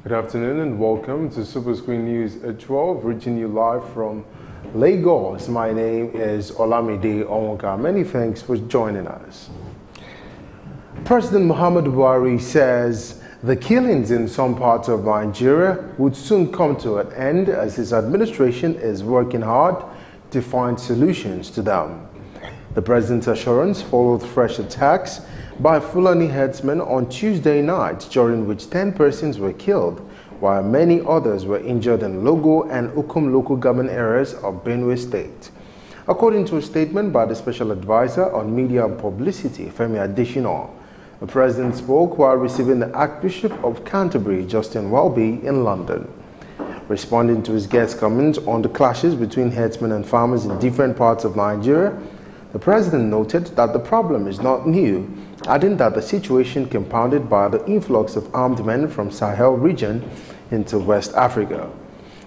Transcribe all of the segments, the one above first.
Good afternoon and welcome to Superscreen News at 12, reaching you live from Lagos. My name is Olamide Onwoka. Many thanks for joining us. President Muhammadu Buhari says the killings in some parts of Nigeria would soon come to an end as his administration is working hard to find solutions to them. The president's assurance followed fresh attacks by Fulani herdsmen on Tuesday night, during which 10 persons were killed, while many others were injured in Logo and Ukum local government areas of Benue State. According to a statement by the Special Advisor on Media and Publicity, Femi Adesina, the president spoke while receiving the Archbishop of Canterbury, Justin Welby, in London. Responding to his guest's comments on the clashes between herdsmen and farmers in different parts of Nigeria, the president noted that the problem is not new, adding that the situation compounded by the influx of armed men from Sahel region into West Africa.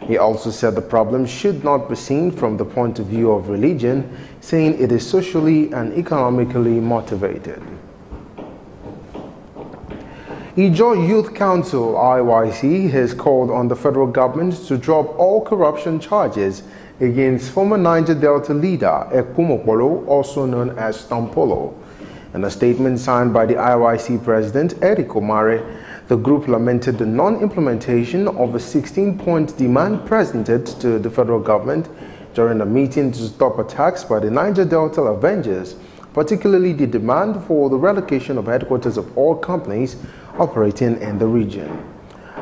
He also said the problem should not be seen from the point of view of religion, saying it is socially and economically motivated. Ijaw Youth Council (IYC) has called on the federal government to drop all corruption charges against former Niger Delta leader Ekumokpolo, also known as Stampolo. In a statement signed by the IYC president, Eric Omare, the group lamented the non-implementation of a 16-point demand presented to the federal government during a meeting to stop attacks by the Niger Delta Avengers, particularly the demand for the relocation of headquarters of all companies operating in the region.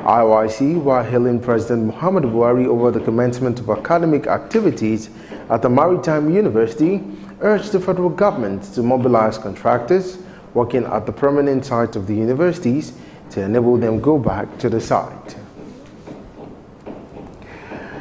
IYC, while hailing President Muhammadu Buhari over the commencement of academic activities at the Maritime University, urged the federal government to mobilize contractors working at the permanent site of the universities to enable them go back to the site.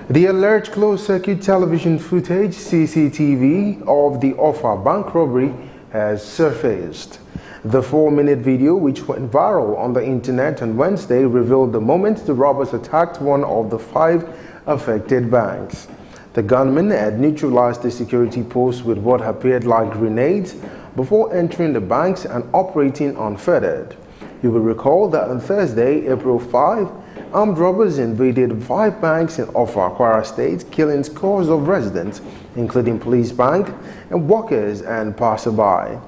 The alleged closed-circuit television footage (CCTV) of the Offa bank robbery has surfaced. The 4-minute video, which went viral on the internet on Wednesday, revealed the moment the robbers attacked one of the 5 affected banks. The gunmen had neutralized the security post with what appeared like grenades before entering the banks and operating unfettered. You will recall that on Thursday, April 5, armed robbers invaded 5 banks in Offa, Kwara State, killing scores of residents, including police bank and workers and passersby.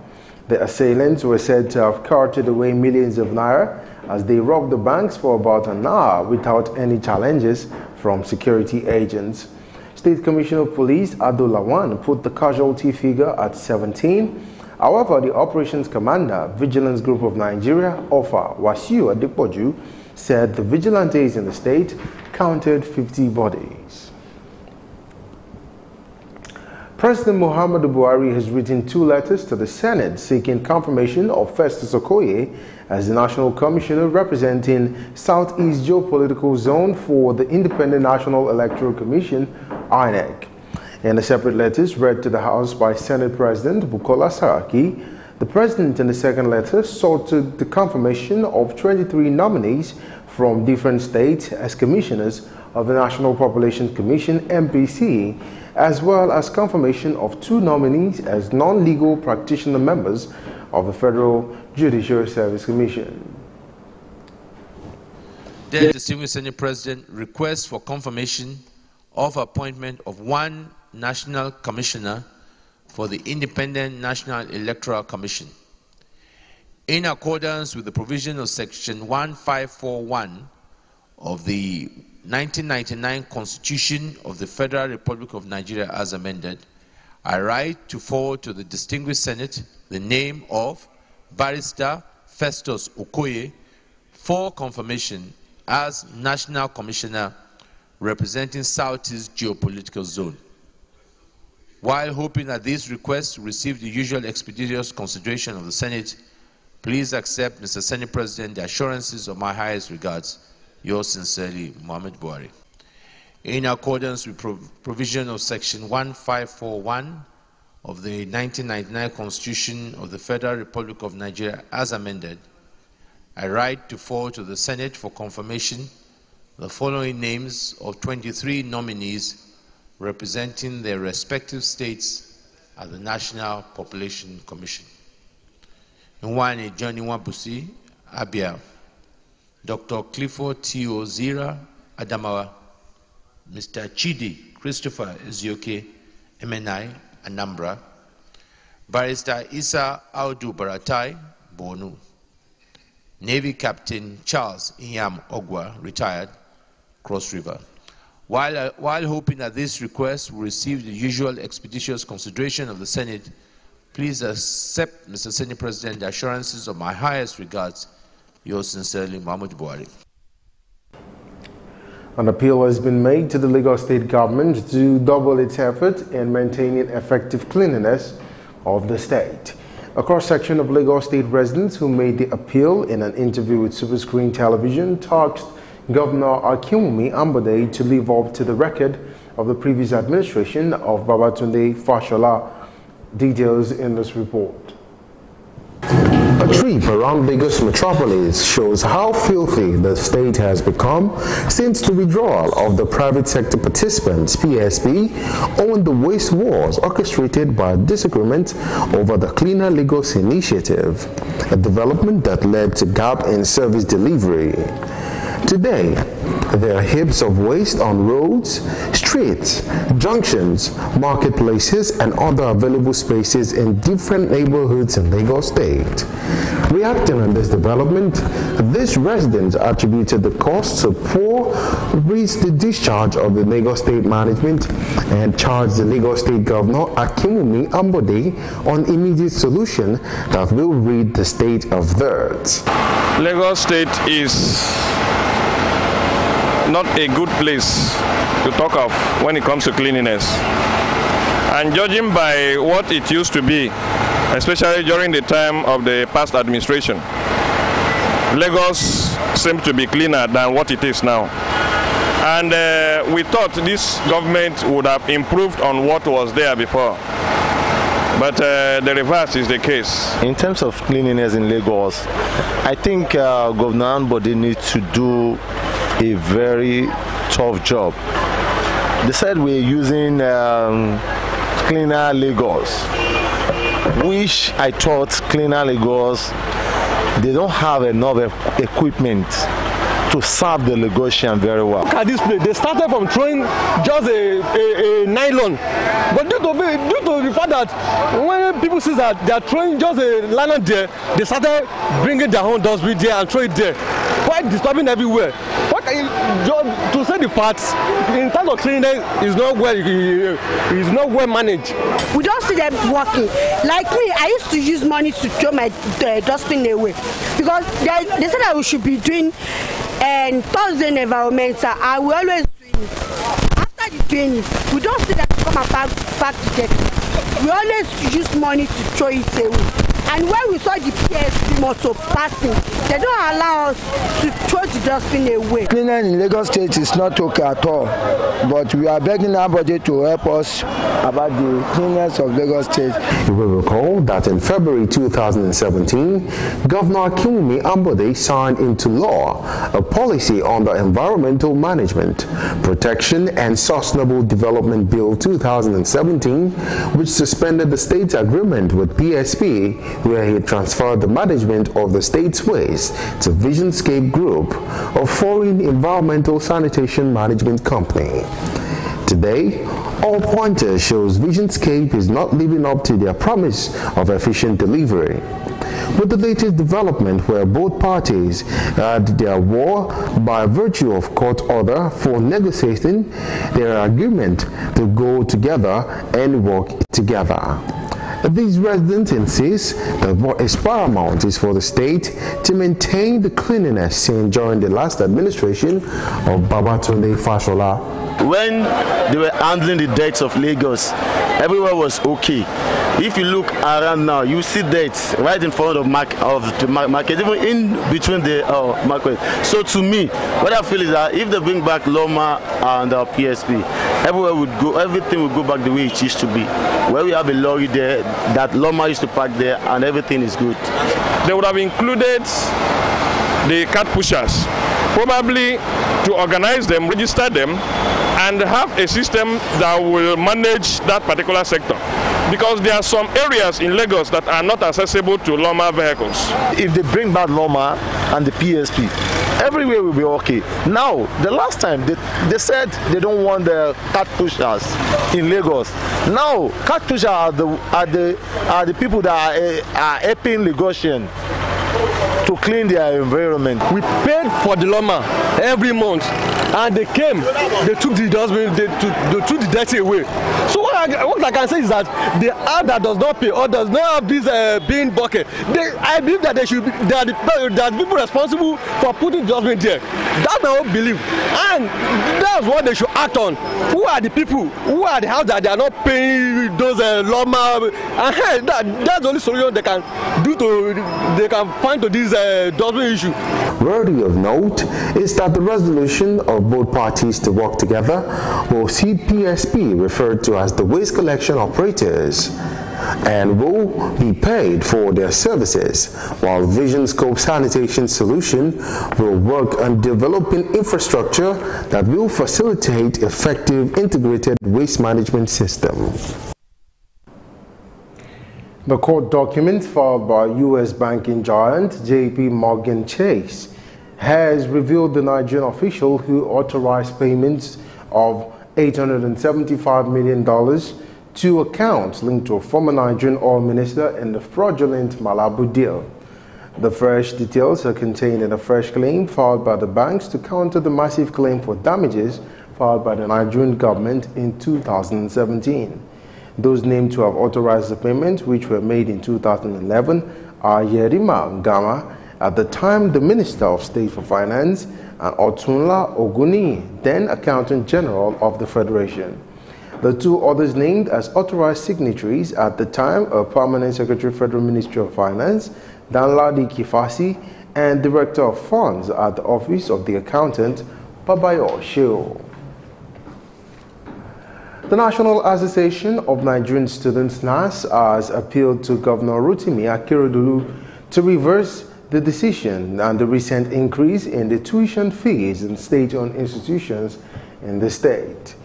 The assailants were said to have carted away millions of naira as they robbed the banks for about an hour without any challenges from security agents. State Commissioner of Police Ado Lawan put the casualty figure at 17. However, the Operations Commander, Vigilance Group of Nigeria, Offa, Wasiu Adepoju, said the vigilantes in the state counted 50 bodies. President Muhammadu Buhari has written 2 letters to the Senate seeking confirmation of Festus Okoye as the National Commissioner representing Southeast Geopolitical Zone for the Independent National Electoral Commission, INEC. In the separate letters read to the House by Senate President Bukola Saraki, the President in the second letter sought the confirmation of 23 nominees from different states as commissioners of the National Population Commission, NPC, as well as confirmation of 2 nominees as non-legal practitioner members of the Federal Judicial Service Commission. The distinguished Senate President requests for confirmation of appointment of 1 National Commissioner for the Independent National Electoral Commission. In accordance with the provision of Section 1541 of the 1999 Constitution of the Federal Republic of Nigeria as amended, I write to forward to the distinguished Senate the name of Barrister Festus Okoye for confirmation as National Commissioner representing Southeast Geopolitical Zone. While hoping that this request will receive the usual expeditious consideration of the Senate, please accept, Mr. Senate President, the assurances of my highest regards. Yours sincerely, Muhammad Buhari. In accordance with provision of Section 1541 of the 1999 Constitution of the Federal Republic of Nigeria as amended, I write to forward to the Senate for confirmation the following names of 23 nominees representing their respective states at the National Population Commission. Nwani Johnny Wabusi, Abia. Dr. Clifford T.O. Zira Adamawa, Mr. Chidi Christopher Ezioke, MNI, Anambra, Barrister Isa Audu Baratai, Bonu, Navy Captain Charles Inyam Ogwa, retired, Cross River. While hoping that this request will receive the usual expeditious consideration of the Senate, please accept, Mr. Senate President, the assurances of my highest regards. Yours sincerely, Mahmoud Buhari. An appeal has been made to the Lagos State government to double its effort in maintaining effective cleanliness of the state. A cross-section of Lagos State residents who made the appeal in an interview with Superscreen television tasked Governor Akinwumi Ambode to live up to the record of the previous administration of Babatunde Fashola. Details in this report. A trip around Lagos metropolis shows how filthy the state has become since the withdrawal of the private sector participants, PSP, on the waste wars orchestrated by a disagreement over the Cleaner Lagos initiative, a development that led to gap in service delivery. Today, there are heaps of waste on roads, streets, junctions, marketplaces, and other available spaces in different neighborhoods in Lagos State. Reacting on this development, these residents attributed the cause to poor the discharge of the Lagos State management and charged the Lagos State Governor Akinwumi Ambode on immediate solution that will rid the state of dirt. Lagos State is not a good place to talk of when it comes to cleanliness. And judging by what it used to be, especially during the time of the past administration, Lagos seems to be cleaner than what it is now. And we thought this government would have improved on what was there before. But the reverse is the case. In terms of cleanliness in Lagos, I think Governor Ambode needs to do a very tough job. They said we're using Cleaner Lagos, which I thought Cleaner Lagos, they don't have enough equipment to serve the Lagosian very well. Look at this place. They started from throwing just a nylon, but due to the fact that when people see that they are throwing just a nylon there, they started bringing their own dustbin there and throw it there, quite disturbing everywhere. What to say the facts in terms of cleanliness is not well managed. We don't see them working. Like me, I used to use money to throw my dustbin away because they said that we should be doing Thursday environmental. I will always do it. After the training, we don't see them come and back to get. We always use money to throw it away. And when we saw the PSP motor passing, they don't allow us to throw the dustbin away. Cleaning in Lagos State is not okay at all, but we are begging everybody to help us about the cleanliness of Lagos State. You will recall that in February 2017, Governor Akinwumi Ambode signed into law a policy on the Environmental Management, Protection and Sustainable Development Bill 2017, which suspended the state's agreement with PSP, where he transferred the management of the state's waste to Visionscape Group, a foreign environmental sanitation management company. Today, all pointers shows Visionscape is not living up to their promise of efficient delivery. With the latest development where both parties had their war by virtue of court order for negotiating their agreement to go together and work together. These residents insist that what is paramount is for the state to maintain the cleanliness seen during the last administration of Babatunde Fashola. When they were handling the debts of Lagos, everywhere was okay. If you look around now, you see debts right in front of the market, even in between the market. So to me, what I feel is that if they bring back Loma and PSP, everything would go back the way it used to be. Where we have a lorry there, that Loma used to park there, and everything is good. They would have included the cart pushers, probably to organize them, register them, and have a system that will manage that particular sector. Because there are some areas in Lagos that are not accessible to Loma vehicles. If they bring back Loma and the PSP, everywhere will be okay. Now, the last time they said they don't want the cat pushers in Lagos. Now, cat pushers are the people that are helping Lagosians to clean their environment. We paid for the lawman every month, and they came, they took the dustbin, they took the dirty away. So what I can say is that the house that does not pay or does not have this bin bucket, I believe that they are people responsible for putting dustbin there. That's my own belief, and that's what they should act on. Who are the people? Who are the house that they are not paying those lawman? And that's the only solution they can do they can find to this dustbin issue. Worthy of note is that the resolution of both parties to work together will see PSP referred to as the waste collection operators and will be paid for their services, while Vision Scope Sanitation Solution will work on developing infrastructure that will facilitate effective integrated waste management system. The court documents filed by U.S. banking giant JP Morgan Chase has revealed the Nigerian official who authorized payments of $875 million to accounts linked to a former Nigerian oil minister in the fraudulent Malabu deal. The fresh details are contained in a fresh claim filed by the banks to counter the massive claim for damages filed by the Nigerian government in 2017. Those named to have authorized the payment, which were made in 2011, are Yerima Gama, at the time the Minister of State for Finance, and Otunla Oguni, then Accountant General of the Federation. The two others named as authorized signatories at the time are Permanent Secretary, Federal Ministry of Finance, Danladi Kifasi, and Director of Funds at the Office of the Accountant, Babayo Sheo. The National Association of Nigerian Students, NAS, has appealed to Governor Rotimi Akeredolu to reverse the decision and the recent increase in the tuition fees in state-owned institutions in the state.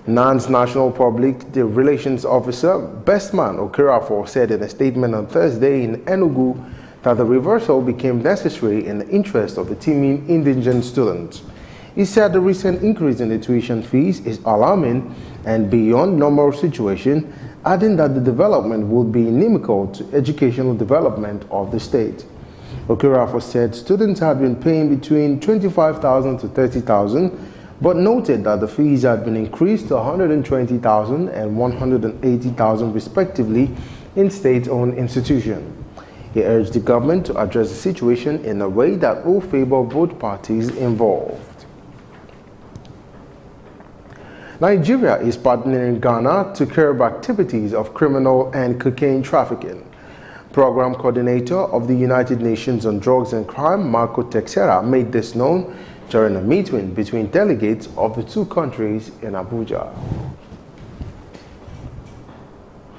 NAN's National Public Relations Officer, Bestman Okerafo, said in a statement on Thursday in Enugu that the reversal became necessary in the interest of the teeming indigent students. He said the recent increase in the tuition fees is alarming and beyond normal situation, adding that the development would be inimical to educational development of the state. Okerafo said students had been paying between $25,000 to $30,000, but noted that the fees had been increased to $120,000 and $180,000 respectively in state-owned institutions. He urged the government to address the situation in a way that will favor both parties involved. Nigeria is partnering Ghana to curb activities of criminal and cocaine trafficking. Program Coordinator of the United Nations on Drugs and Crime, Marco Texera, made this known during a meeting between delegates of the two countries in Abuja.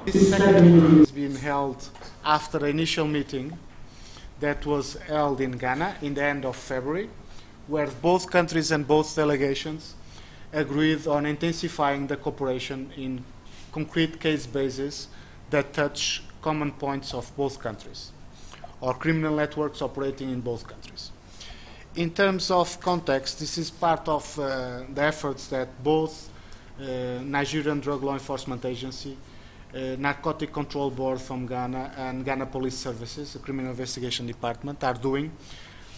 This second meeting is being held after the initial meeting that was held in Ghana in the end of February, where both countries and both delegations agreed on intensifying the cooperation in concrete case basis that touch common points of both countries, or criminal networks operating in both countries. In terms of context, this is part of the efforts that both Nigerian Drug Law Enforcement Agency, Narcotic Control Board from Ghana, and Ghana Police Services, the Criminal Investigation Department, are doing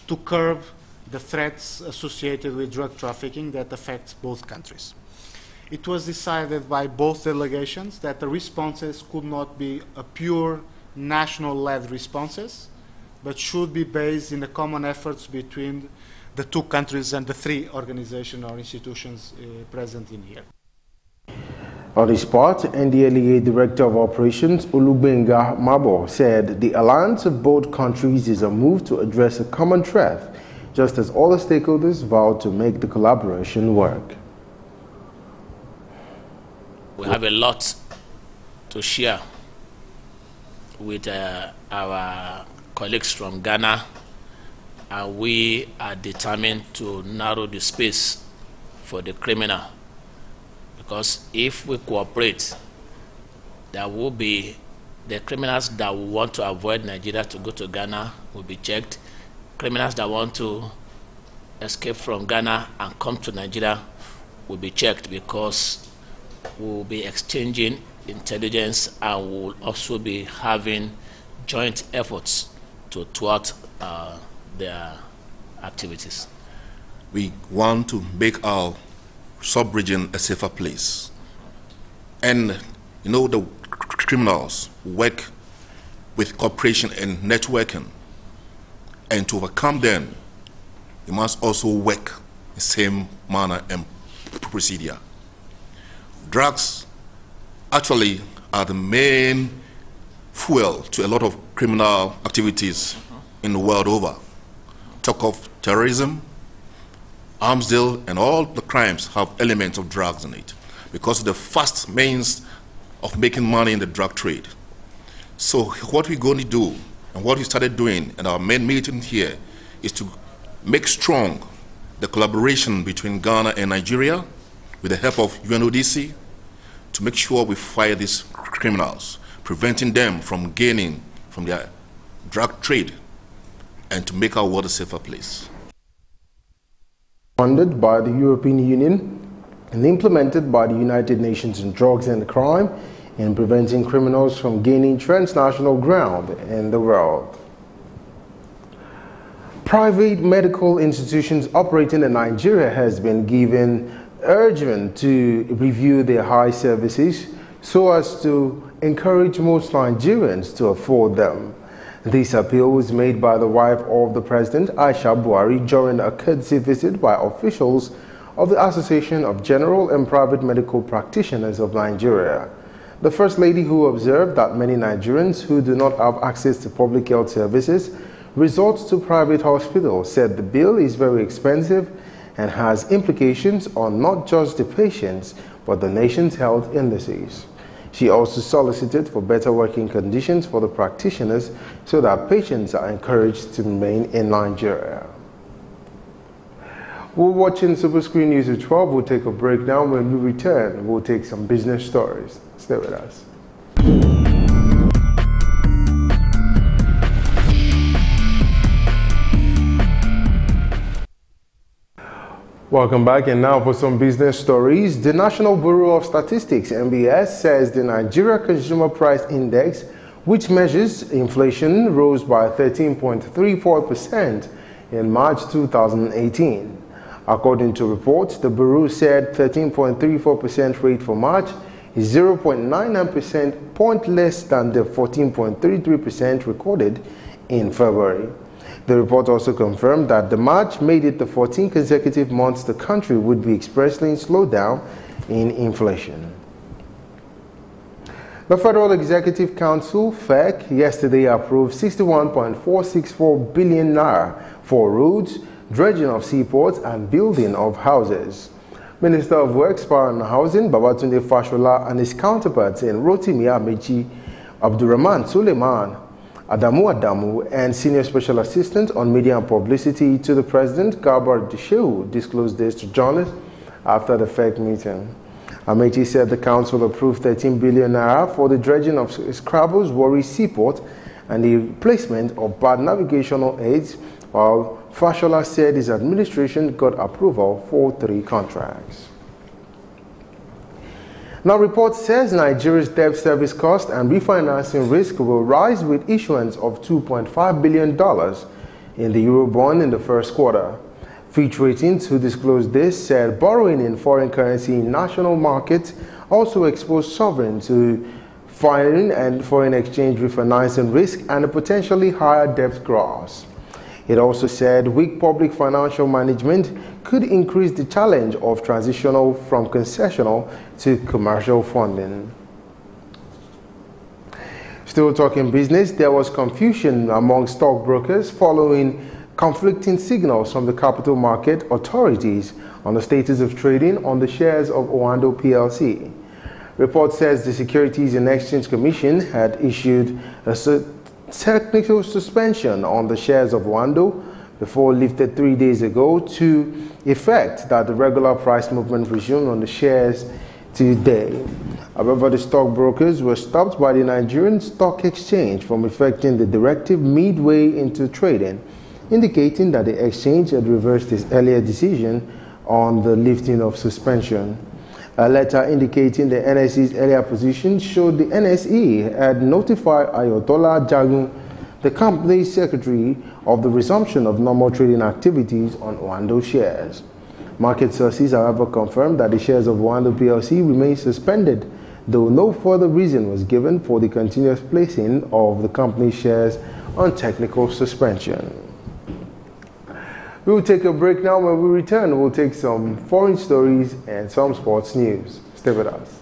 to curb the threats associated with drug trafficking that affects both countries. It was decided by both delegations that the responses could not be a pure national-led responses, but should be based in the common efforts between the two countries and the three organizations or institutions present in here. On his part, NDLEA Director of Operations Olubenga Mabo said the alliance of both countries is a move to address a common threat, just as all the stakeholders vowed to make the collaboration work. We have a lot to share with our colleagues from Ghana, and we are determined to narrow the space for the criminal, because if we cooperate, there will be the criminals that will want to avoid Nigeria to go to Ghana will be checked. Criminals that want to escape from Ghana and come to Nigeria will be checked, because we'll be exchanging intelligence and we'll also be having joint efforts to thwart their activities. We want to make our sub-region a safer place. And, you know, the criminals work with cooperation and networking. And to overcome them, you must also work in the same manner and procedure. Drugs actually are the main fuel to a lot of criminal activities in the world over. Talk of terrorism, arms deal, and all the crimes have elements of drugs in it, because of the fast means of making money in the drug trade. So what we're going to do, and what we started doing in our main meeting here, is to make strong the collaboration between Ghana and Nigeria with the help of UNODC to make sure we fight these criminals, preventing them from gaining from their drug trade, and to make our world a safer place. Funded by the European Union and implemented by the United Nations on Drugs and Crime in preventing criminals from gaining transnational ground in the world. Private medical institutions operating in Nigeria has been given urgent to review their high services so as to encourage most Nigerians to afford them. This appeal was made by the wife of the President, Aisha Buhari, during a courtesy visit by officials of the Association of General and Private Medical Practitioners of Nigeria. The First Lady, who observed that many Nigerians who do not have access to public health services resort to private hospitals, said the bill is very expensive and has implications on not just the patients but the nation's health indices. She also solicited for better working conditions for the practitioners so that patients are encouraged to remain in Nigeria. We're watching Superscreen News at 12. We'll take a break now. When we return, we'll take some business stories. Stay with us. Welcome back, and now for some business stories. The National Bureau of Statistics, NBS, says the Nigeria Consumer Price Index, which measures inflation, rose by 13.34% in March 2018. According to reports, the Bureau said 13.34% rate for March is 0.99% point less than the 14.33% recorded in February. The report also confirmed that the March made it the 14 consecutive months the country would be expressing slowdown in inflation. The Federal Executive Council, FEC, yesterday approved 61.464 billion naira for roads, dredging of seaports, and building of houses. Minister of Works, Power and Housing, Babatunde Fashola, and his counterparts in Rotimi Amechi, Abdurrahman Suleiman Adamu, and Senior Special Assistant on Media and Publicity to the President, Garba Deshewu, disclosed this to journalists after the FEC meeting. Amechi said the council approved 13 billion naira for the dredging of Scrabbles Warri Seaport and the replacement of bad navigational aids, while Fashola said his administration got approval for 3 contracts. Now, report says Nigeria's debt service cost and refinancing risk will rise with issuance of $2.5 billion in the Eurobond in the first quarter. Fitch Ratings, who disclosed this, said borrowing in foreign currency in national markets also exposed sovereign to foreign and foreign exchange refinancing risk and a potentially higher debt growth. It also said weak public financial management could increase the challenge of transitional from concessional to commercial funding. Still talking business, there was confusion among stockbrokers following conflicting signals from the capital market authorities on the status of trading on the shares of Owando PLC. Report says the Securities and Exchange Commission had issued a technical suspension on the shares of Owando before lifted 3 days ago to effect that the regular price movement resumed on the shares today. However, the stockbrokers were stopped by the Nigerian Stock Exchange from effecting the directive midway into trading indicating that the exchange had reversed its earlier decision on the lifting of suspension. A letter indicating the NSE's earlier position showed the NSE had notified Ayotola Jagun, the company's secretary, of the resumption of normal trading activities on Oando shares. Market sources, however, confirmed that the shares of Oando PLC remain suspended, though no further reason was given for the continuous placing of the company's shares on technical suspension. We will take a break now. When we return, we'll take some foreign stories and some sports news. Stay with us.